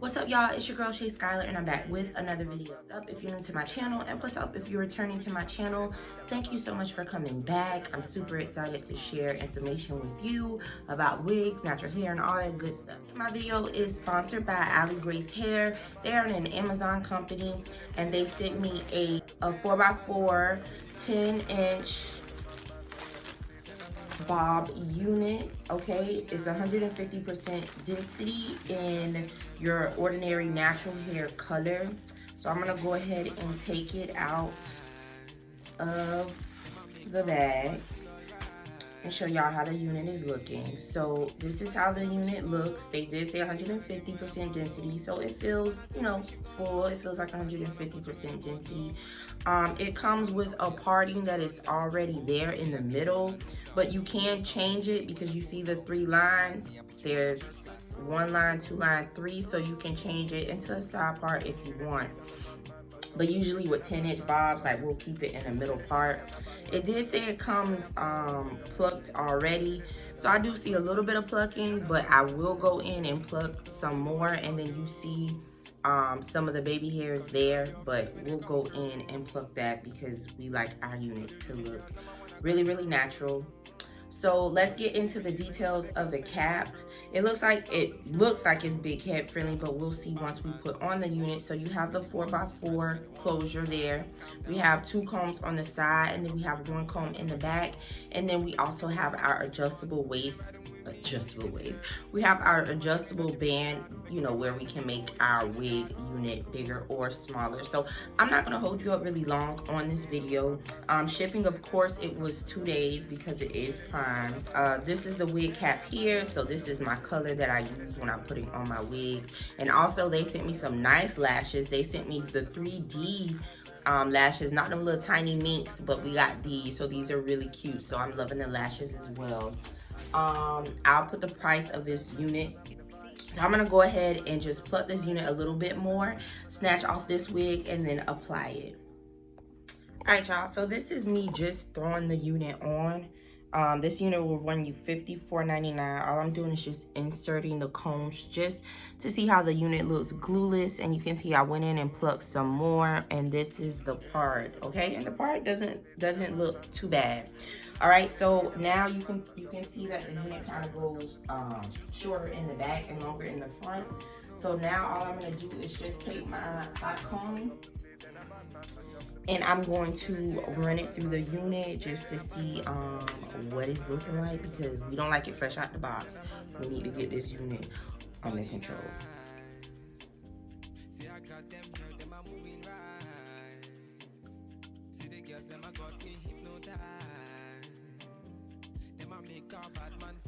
What's up, y'all? It's your girl ShaySkyler, and I'm back with another video. What's up if you're new to my channel, and what's up if you're returning to my channel? Thank you so much for coming back. I'm super excited to share information with you about wigs, natural hair, and all that good stuff. My video is sponsored by ALIGRACE Hair. They're an Amazon company, and they sent me a 4x4 10-inch bob unit. Okay, it's 150% density in your ordinary natural hair color. So I'm gonna go ahead and take it out of the bag and show y'all how the unit is looking. So this is how the unit looks. They did say 150% density, so it feels, you know, full. It feels like 150% density. It comes with a parting that is already there in the middle, but you can change it because you see the 3 lines. There's 1 line, 2 line, 3, so you can change it into a side part if you want. But usually with 10-inch bobs, like, we'll keep it in the middle part. It did say it comes plucked already, so I do see a little bit of plucking, but I will go in and pluck some more, and then you see some of the baby hairs there, but we'll go in and pluck that because we like our units to look really, really natural. So let's get into the details of the cap. It looks like it's big head friendly, but we'll see once we put on the unit. So you have the 4x4 closure there. We have 2 combs on the side, and then we have 1 comb in the back. And then we also have our adjustable waist. We have our adjustable band, you know, where we can make our wig unit bigger or smaller. So I'm not gonna hold you up really long on this video. Shipping, of course, it was 2 days because it is Prime. This is the wig cap here. So this is my color that I use when I'm putting on my wigs. And also they sent me some nice lashes. They sent me the 3D lashes, not them little tiny minks, but we got these. So these are really cute. So I'm loving the lashes as well. I'll put the price of this unit. So I'm gonna go ahead and just pluck this unit a little bit more, snatch off this wig, and then apply it. All right, y'all, so this is me just throwing the unit on. This unit will run you $54.99. All I'm doing is just inserting the combs just to see how the unit looks glueless, and you can see I went in and plucked some more, and this is the part, okay? And the part doesn't look too bad. All right, so now you can see that the unit kind of goes shorter in the back and longer in the front. So now all I'm gonna do is just take my hot comb, and I'm going to run it through the unit just to see what it's looking like, because we don't like it fresh out the box. We need to get this unit under control.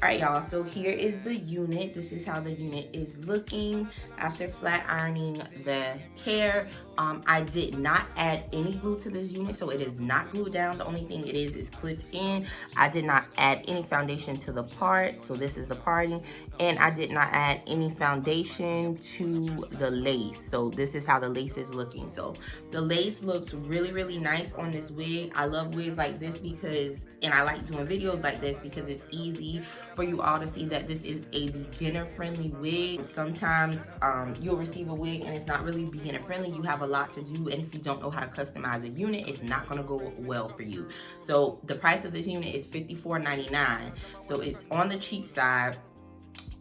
All right, y'all, so here is the unit. This is how the unit is looking after flat ironing the hair. I did not add any glue to this unit, so it is not glued down. The only thing it is clipped in. I did not add any foundation to the part, so this is the parting, and I did not add any foundation to the lace. So this is how the lace is looking. So the lace looks really, really nice on this wig. I love wigs like this because, and I like doing videos like this because it's easy for you all to see that this is a beginner friendly wig. Sometimes you'll receive a wig and it's not really beginner friendly. You have a lot to do, and if you don't know how to customize a unit, it's not gonna go well for you. So the price of this unit is $54.99. So it's on the cheap side,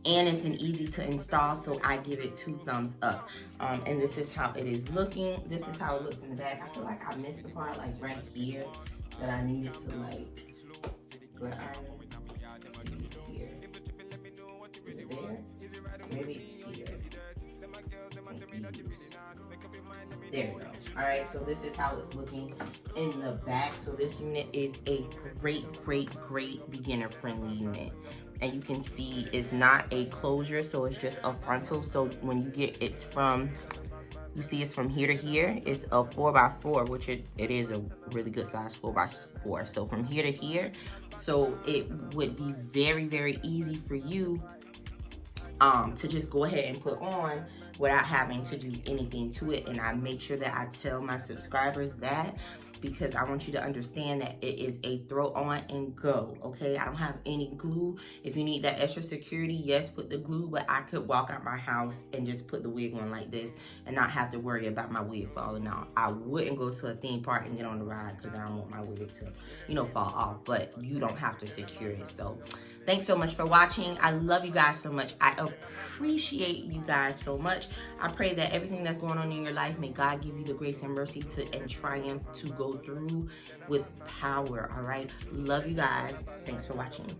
and it's an easy to install, so I give it 2 thumbs up. And this is how it is looking. This is how it looks in the back. I feel like I missed the part like right here that I needed to like flat iron. Maybe it's here. Is it there? Maybe it's here. There we go. All right, so this is how it's looking in the back. So this unit is a great beginner friendly unit. And you can see it's not a closure, so it's just a frontal. So when you get, it's from, you see it's from here to here. It's a 4x4, which it is a really good size 4x4. So from here to here, so it would be very, very easy for you to just go ahead and put on without having to do anything to it. And I make sure that I tell my subscribers that, because I want you to understand that it is a throw on and go, okay? I don't have any glue. If you need that extra security, yes, put the glue, but I could walk out my house and just put the wig on like this and not have to worry about my wig falling out. I wouldn't go to a theme park and get on the ride because I don't want my wig to, you know, fall off, but you don't have to secure it. So thanks so much for watching. I love you guys so much. I appreciate you guys so much. I pray that everything that's going on in your life, may God give you the grace and mercy and triumph to go through with power, all right? Love you guys. Thanks for watching.